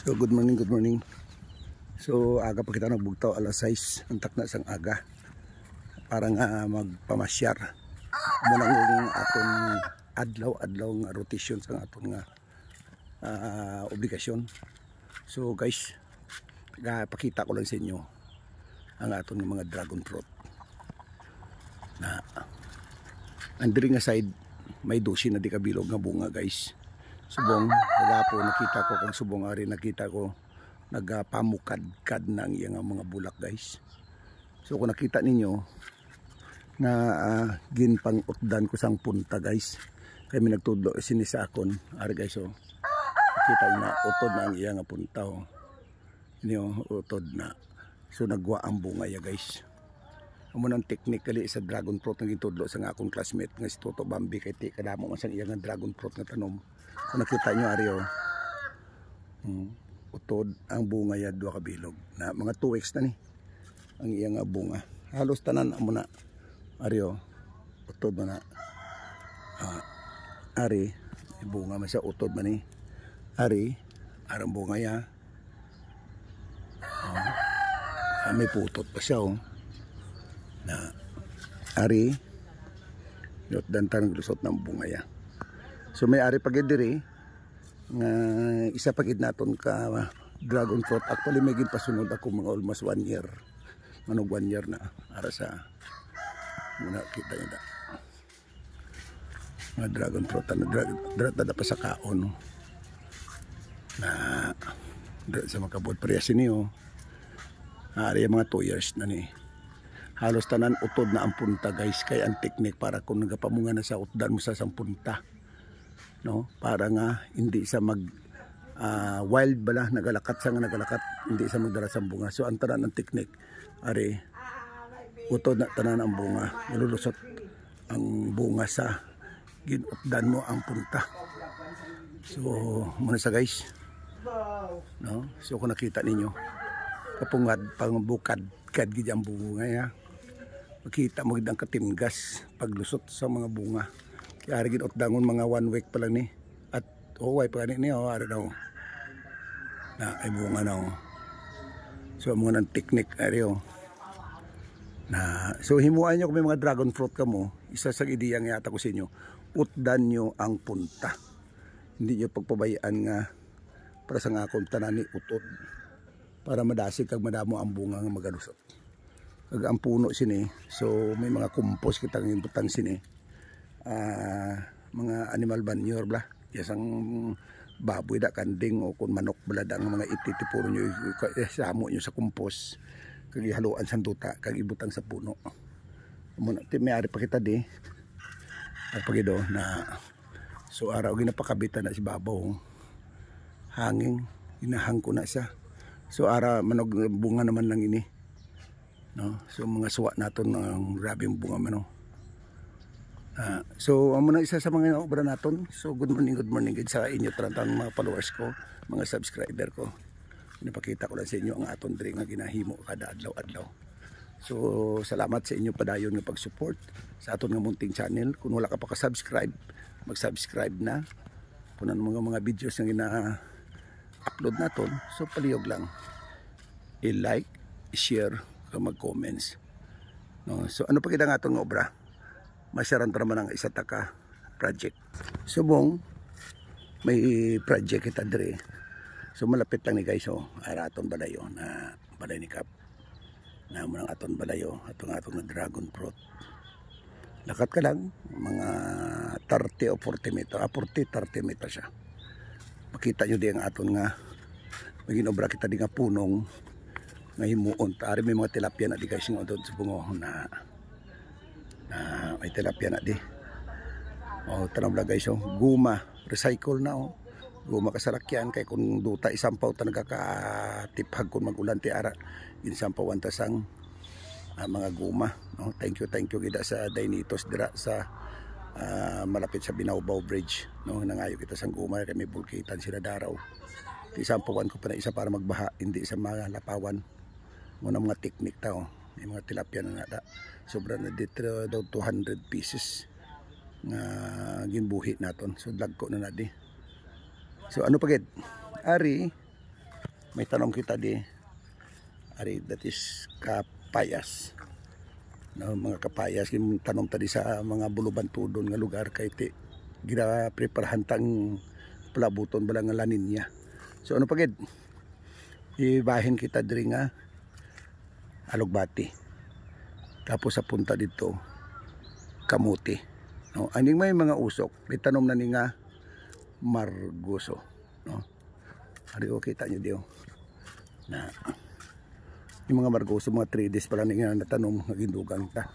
So good morning, good morning. So aga pa kita nagbugtaw alas 6 ang takna sang aga para nga magpamasyar. Muna ng aton adlaw nga rotation sang aton nga obligasyon. So guys, pakita ko lang sa inyo ang aton nga mga dragon fruit. Na andiri nga side may dosi na di kabilog nga bunga guys. Subong, nagapo nakita ko kung subong ari nakita ko nagpamukad-kad na ang iyang mga bulak guys. So kung nakita ninyo na ginpang-utdan ko sang punta guys, kami nagtudlo sinisakon ari guys. So nakita na utod na ang iyang punta oh. Inyo utod na. So nagwa ang bunga ya guys. Amo nang technically sa dragon fruit nga gitudlo sa akong classmate nga si Toto Bambi kay ti kadamo man sang iyang dragon fruit nga tanom. Kung nakita nyo ari oh, utod ang bunga ya 2 kabilog na mga 2 weeks na ni ang iyang bunga. Halos tanan amo na ari oh, utod man na ari bunga man sa utod man ni ari arang bunga ya may putot pa siya oh na ari yot dantan lusot ng bunga ya. So may ari pagid diri nga isa pagid naton ka dragon fruit. Actually may ginpasunod ako mga almost 1 year. Manog 1 year na ara sa muna kita niyo da. Mga dragon fruit na pa sa kaon. Na sa makabot parehas niyo. Ari mga 2 years na ni. Halos tanan utod na ang punta guys kay ang technique para kung nagapamunga na sa utdan mo sa punta. No, para nga hindi sa mag wild bala nagalakat sa nga nagalakat hindi sa magdala sa bunga. So ang tanan ng technique ari utod na tanan ang bunga nilulusot ang bunga sa ginutdan mo ang punta. So muna sa guys no, so kung nakita ninyo kapungad pangbukad kad gid ang bunga ya makita mo gid ang katimgas paglusot sa mga bunga. Kaya gid utdangon mga 1 week pa lang ni at way pa ni oh ara daw na ay bunga na oh. So mo nang technique ari oh na so himuan nyo kung may mga dragon fruit ka mo, isa sa ideyang yata ko sa inyo, utdan nyo ang punta, hindi nyo pagpabayaan nga para sa nga akong tanan ni utod para madasig kag madamo ang bunga nga magalusot kag ang puno sini. So may mga compost kitang imputang sini mga animal manure bla yasang baboy da kanding o kun manok bala ang mga ititipuro nyo samo nyo sa compost kag ihaluan sa duta kag ibutang sa puno muna ti may ari pa kita di at pagido na so araw ginapakabitan na si babaw hanging inahang ko na siya. So ara manog bunga naman lang ini no. So mga suwa naton ang grabing bunga man no. So amo na isa sa mga obra naton. So good morning good sa inyo tarantang mga followers ko, mga subscriber ko. Pinapakita ko lang sa inyo ang aton diri nga ginahimo kada adlaw-adlaw. So salamat sa inyo padayon nga pag-support sa aton nga munting channel. Kung wala ka pa ka-subscribe, mag-subscribe na. Kung ano mga videos nga gina-upload naton, so palihog lang i-like, i-share, mag-comments. No, so ano pa kita nga aton nga obra? Masyaran pa naman ang isa taka project. Subong may project kita diri. So malapit lang ni guys oh, ara aton balayo na balay ni Kap. Na mo nang aton balayo, atong na dragon fruit. Lakat ka lang mga 30 o 40 meter, 40-30 meter siya. Makita nyo di ang aton nga maginobra kita di nga punong nga himuon. Ari may mga tilapia na di guys nga doon sa bungo na may tilapia na di. Oh, tanong lang guys oh, guma, recycle na oh. Guma kasalakyan kay kung duta isampaw ta nagakatiphag kung magulan ti ara insampawan ta sang mga guma no. Thank you gida sa Dainitos dira sa malapit sa Binawbaw Bridge no. Nangayo kita sang guma kay may bulkitan sila daraw. Isampawan ko pa na isa para magbaha hindi sa mga lapawan. Muna mga technique ta oh. May mga tilapia na nada. Sobra na dito daw 200 pieces nga ginbuhi naton. So dagko na di. So ano pagid? Ari may tanom kita di ari, that is kapayas, no, mga kapayas yung tanom tadi sa mga bulubantudon nga lugar kay ti gina preparahan tang palabuton bala nga laninya. So ano pagid ibahin kita diri nga alugbati, tapos sa punta dito kamuti, no, aning may mga usok itanom na ni nga margoso, no. Ari o kita nyo diyo na yung mga margoso, mga 3 days pa lang nga natanom, nagindugang ta.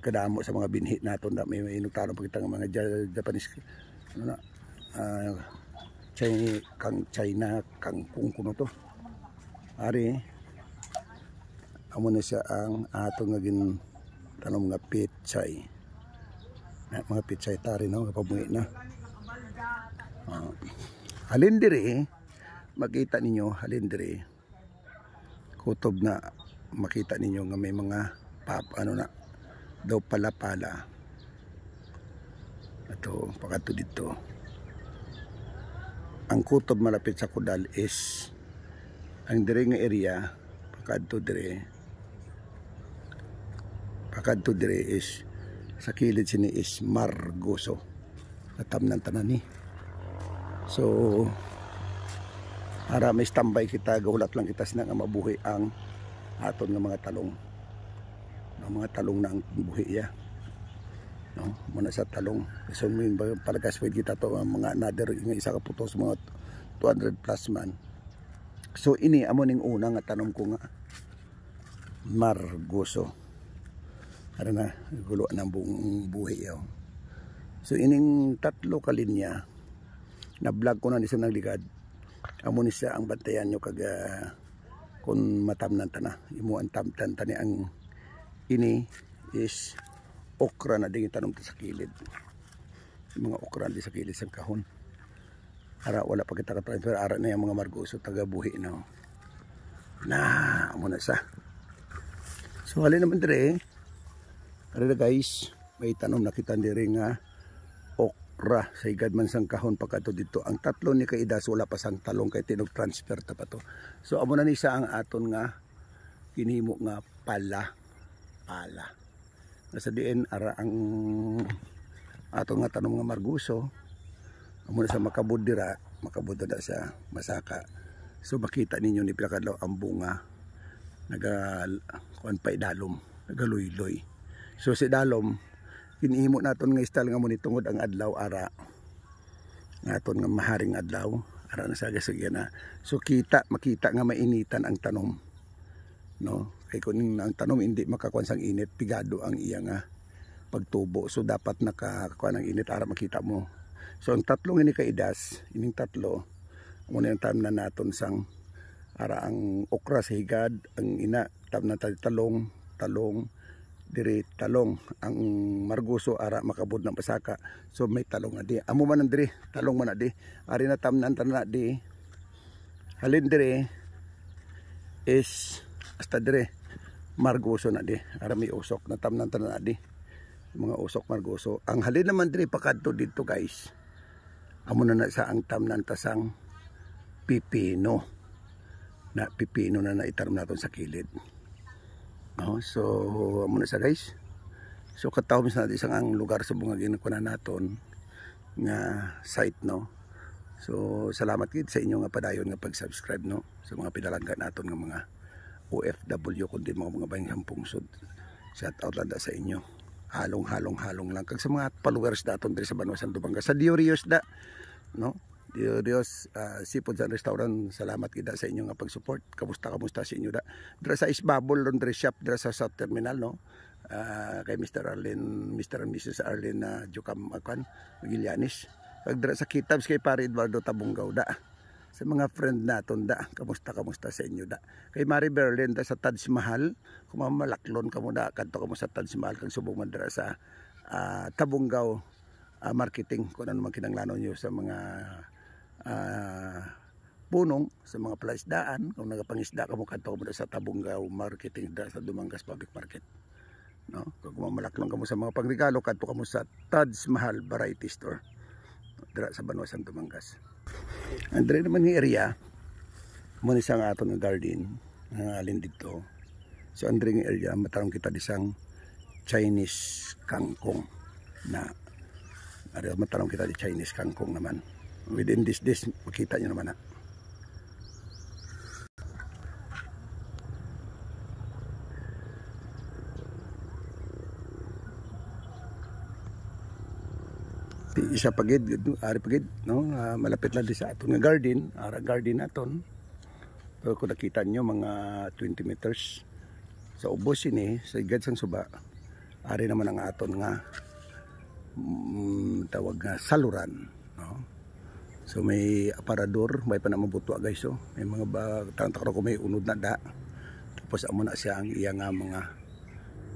Kadamo sa mga binhi naton na may inugtaron pa kita ng mga Japanese, ano na, China kangkong kuno to. Ari, amo na siya ang atong naging tanom nga pitsay. Mga pitsay tari, no, kapabuhi na. Halindiri, makita ninyo, halindiri, kutob na makita ninyo nga may mga ano na daw pala-pala. Ito pagkato dito ang kutob malapit sa kudal is ang dire nga area pagkato dire is sa kilid sini is margoso natamnan tanan ni. So para may standby kita, gahulat lang kita sinang mabuhi ang aton nga mga talong, no, mga talong na ang buhi ya, no, muna sa talong. So may palagas pwede kita to mga another nga isa ka putos mga 200 plus man. So ini amo ning una nga tanom ko nga margoso, ano na gulo ng buong buhi yaw. So ining tatlo ka linya na vlog ko na ni sa nagligad, amo ni siya ang bantayan nyo kag kung matamnan ta na imo ang tamtan tani ang ini is okra na din tanom sa kilid, yung mga okra di sa kilid sa kahon. Ara wala pa kita ka-transfer, ara na yung mga margoso taga buhi na amo na sa. So halin naman dire ara guys, may tanom na kita dire nga okra sa higad man sang kahon pagkato dito. Ang tatlo ni kaidas wala pa sang talong kay tinog transfer ta pa to. So amo na ni sa ang aton nga kinihimo nga pala. Nasa diin ara ang aton nga tanom nga margoso. Amo na sa makabud dira da sa masaka. So makita ninyo ni pila kadlaw ang bunga naga kuan pa idalom, nagaluy-luy. So si dalom kinihimo naton nga style nga mo nitungod ang adlaw ara naton nga maharing adlaw ara na sa gasagyan na. So makita nga mainitan ang tanom, no, kay kun ang tanom hindi makakuan sang init, pigado ang iya nga pagtubo. So dapat nakakuan ang init ara makita mo. So ang tatlong ini kaidas, ining tatlo muna yung tam na naton sang ara ang okra sa higad, ang ina tam na talong diri talong, ang margoso ara makabud ng pasaka. So may talong adi amo man diri talong man adi ari na tamnan tanan di halin diri is hasta diri margoso na di ara may usok na tamnan tanan adi mga usok margoso. Ang halin naman diri pakadto dito guys, amo na sa ang tamnan tasang pipino na itanom naton sa kilid. Oh, so muna sa guys. So katawag sa natin isang ang lugar sa bunga ginikunan naton nga site, no. So salamat gid sa inyo nga padayon nga pag-subscribe, no, sa mga pinalanggan naton nga mga OFW kundi mga bayang pungsod. Shout out lang da sa inyo. Halong lang kag sa mga followers daton diri sa Banuasan Dubangas sa Diorios da, no. Dios Seafood and Restaurant, salamat kita sa inyo nga pag-support. Kamusta sa inyo da dira sa Isbabol Laundry Shop dira sa South Terminal, no. Kay Mr. and Mrs. Arlene Jukam Akan Magilianis, kag dira sa Kitabs kay Pare Eduardo Tabungaw da, sa mga friend naton da, kamusta sa inyo da. Kay Mari Berlin da sa Taj Mahal, kung mamalaklon kamo da kadto kamo sa Taj Mahal kag subong man dira sa Tabungaw marketing kung ano man kinanglanon nyo sa mga punong, sa mga palaisdaan. Kung nagapangisda ka mo kanto mo sa Tabungaw marketing da sa Dumangas Public Market, no. Kung mamalaklon ka mo sa mga pangregalo kanto ka mo sa Taj Mahal Variety Store dira sa Banuasan Dumangas. Andre naman ng area Muna isang aton nga garden nga alin dito. So andring area mataram kita disang Chinese kangkong na mataram kita di Chinese kangkong naman. Within this days makita nyo naman na. Isa pagid, ari pagid, no? Malapit lang di sa aton nga garden, garden naton. So kung nakita nyo mga 20 meters sa ubos ini, sa igad sang suba, ari naman ang aton nga tawag nga saluran, no? So may aparador, may panamabutwa guys, so may mga tantakro ko may unod na da. Tapos amo na siya ang iya nga mga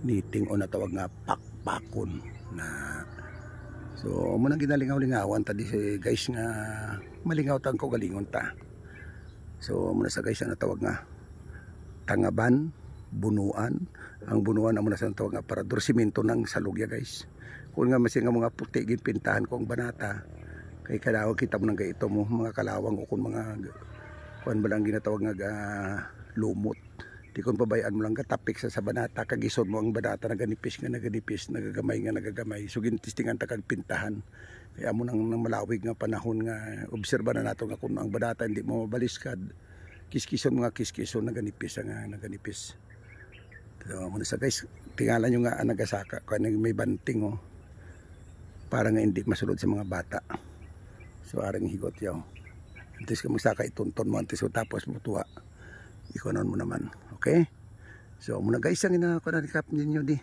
knitting o natawag nga pakpakon na. So muna ginalingaw-lingawan tadi guys nga malingaw tang ko galingon ta. So muna sa guys ang natawag nga tangaban, bunuan. Ang bunuan amo na sa tawag nga parador simento ng salugya guys. Kung nga masin nga mga puti gid pintahan ko ang banata kay kalawag kita mo nang gaito mo mga kalawang o kung mga kuan ba lang ginatawag nga lumot. Di kon pabayaan mo lang katapik sa banata kagisod mo ang banata naganipis nagagamay nga nagagamay so gintistingan ta kag pintahan kaya mo nang malawig nga panahon nga obserba na nato nga kung ang banata hindi mo mabaliskad kiskison mga kiskison naganipis nga naganipis. So mo sa guys tingalan nyo nga nagasaka kung may banting oh para nga hindi masulod sa mga bata. So arang higot yaw antes ka magsaka itunton mo antes so tapos mutuwa ikonon mo naman. Okay? So muna guys ang ina-recap ninyo di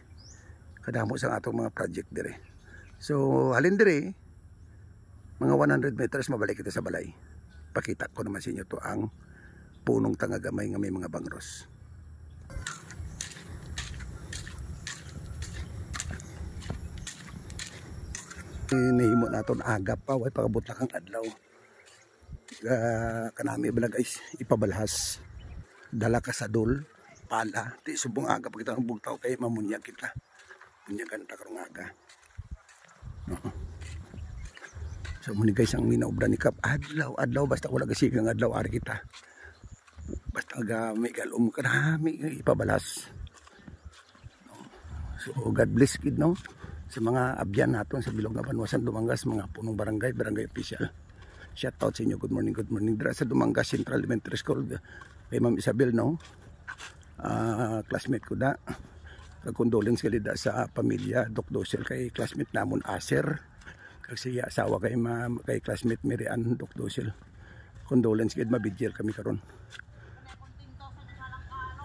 kadamo sa atong mga project dire. So halin dire mga 100 meters mabalik kita sa balay. Pakita ko naman sa inyo to ang punong tangagamay nga may mga bangros. Nahimo naton agap pa way pagabot na kang adlaw. Kanami bala guys ipabalhas dala ka sa dul pala ti subong aga pag kita ng bugtaw kay mamunyag kita munyagan ta karong aga no. So muni guys ang minaobra ni kap adlaw basta wala gasigang adlaw ari kita basta may galom karami ipabalas no. So God bless kid no sa mga abyan naton sa bilog nga Banwasan Dumangas mga punong barangay official. Shout out sa inyo. Good morning dira sa Dumangas Central Elementary School kay Ma'am Isabel no. Classmate ko da. Condolence kay da sa pamilya Doc Dosel kay classmate namon Aser. Kasi asawa kay classmate Mirian Doc Dosel. Condolence kay mabidyer kami karon.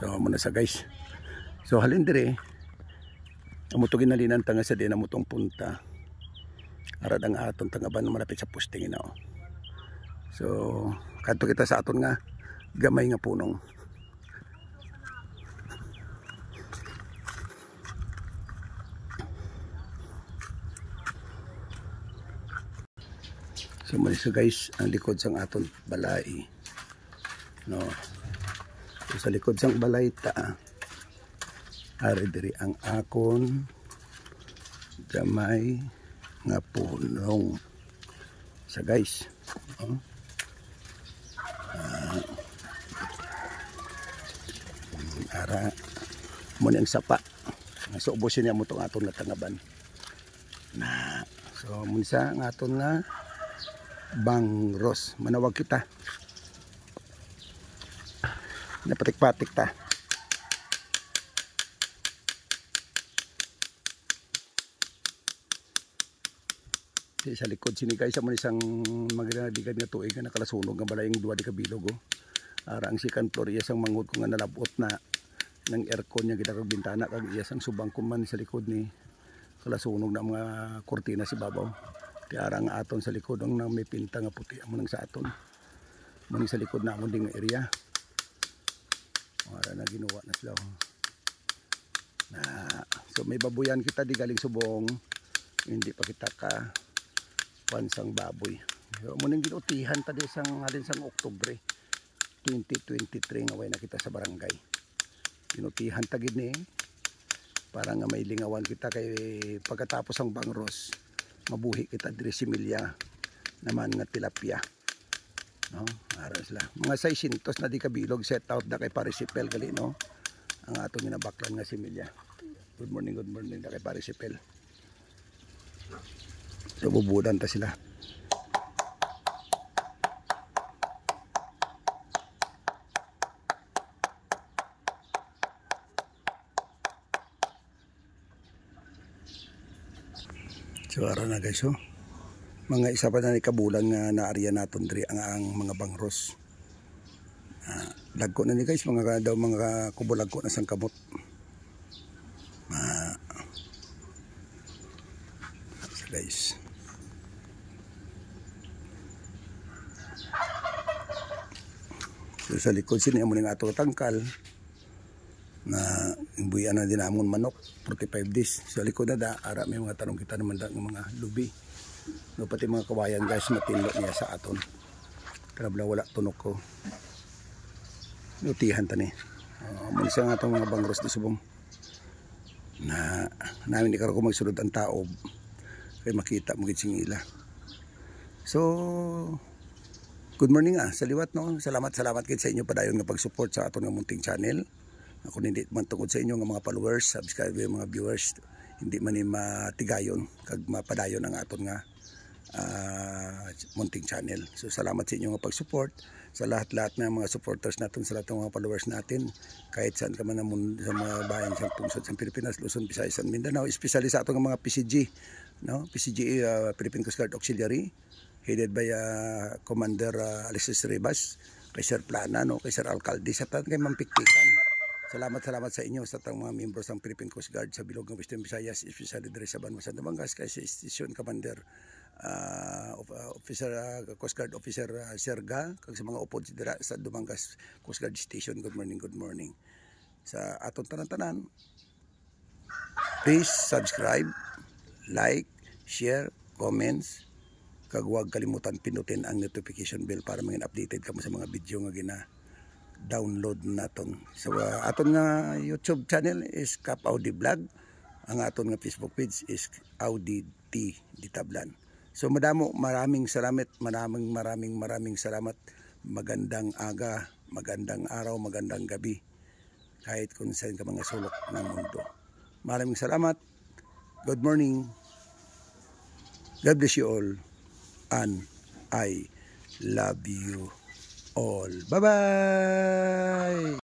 So muna sa guys. So halin dire amuto ginalinan tanga sa din amutong punta. Arad ang aton tangaban malapit sa posting ina. So kadto kita sa aton nga gamay nga punong. So so guys ang likod sang aton balay no. So, sa likod sang balay ta ari diri ang akon gamay nga punong sa guys no? Ara mo ang sapa so ubusin niya mo itong aton nga tangaban na so munsa ang aton nga bangros manawag kita napatik-patik ta. Sa likod sini guys amo isang magdadigan nga tuig nga nakalasunog nga balayeng duwa di kabilog oh. Ara ang second floor iya sang mangod ko nga nalabot na ng aircon niya kita kag bintana kag iya sang subang kuman sa likod ni kalasunog na mga kortina si babaw. Ti ara nga aton sa likod ang may pinta nga puti amo nang sa aton. Muni sa likod na amon ding area. Ara na ginawa na sila. Na so may babuyan kita di galing subong. Hindi pa kita ka pansang baboy. So munang ginutihan ta di sang halin sang Oktubre 2023 nga way na kita sa barangay. Ginutihan ta gid ni para nga may lingawan kita kay pagkatapos ang bangros mabuhi kita diri similya naman nga tilapia. no, ara sila mga 600 na di kabilog set out na kay Parisipel gali, no, ang atong ginabaklan nga si Emilia. Good morning na kay Parisipel. So bubudan ta sila. So ara na guys, oh. Mga isa pa na ni kabulan nga naarya naton diri ang mga bangros. Lagko na ni guys, mga daw mga kubulag ko na sang kamot. So guys. So sa likod sini amo ning ato tangkal na imbuyan na din amon manok 45 days. Sa likod na da ara may mga tanong kita naman da ng mga lubi. No, pati mga kawayan guys matinlo niya sa aton. Karabla wala tunok ko. Nutihan tani. Manisa nga itong mga bangros di subong. Na namin di karo ko magsulod ang tao. Kaya makita mo gitsing ila. So good morning sa liwat, no. Salamat gid sa inyo padayon nga pag-support sa aton nga munting channel. Ako hindi man tungod sa inyo nga mga followers, subscriber, mga viewers, hindi man ni matigayon kag mapadayon ang aton nga munting channel. So salamat sa inyo nga pag-support sa lahat-lahat ng mga supporters natin, sa lahat ng mga followers natin, kahit saan ka man sa mga bayan sa tungsod sa Pilipinas, Luzon, Visayas, and Mindanao, especially sa atong mga PCG, no? PCG, Philippine Coast Guard Auxiliary, headed by Commander Alexis Ribas, kay Sir Plana, no? Kay Sir Alcalde, sa tan kay Mampiktikan. Salamat sa inyo sa tang mga membro ng Philippine Coast Guard sa bilog ng Western Visayas, especially diri sa Banwas, Batangas, kay sa Station Commander Officer Coast Guard Officer Serga, kag sa mga upod dira sa Dumangas Coast Guard Station. Good morning. Sa aton tanan-tanan, please subscribe, like, share, comments, kag huwag kalimutan pindutin ang notification bell para maging updated kamo sa mga video nga download naton. So aton nga YouTube channel is Kap Audi Vlog. Ang aton nga Facebook page is Audi T Ditablan. So madamo, maraming salamat. Magandang aga, magandang araw, magandang gabi. Kahit kung saan ka mga sulok ng mundo. Maraming salamat. Good morning. God bless you all. And I love you all. Bye-bye!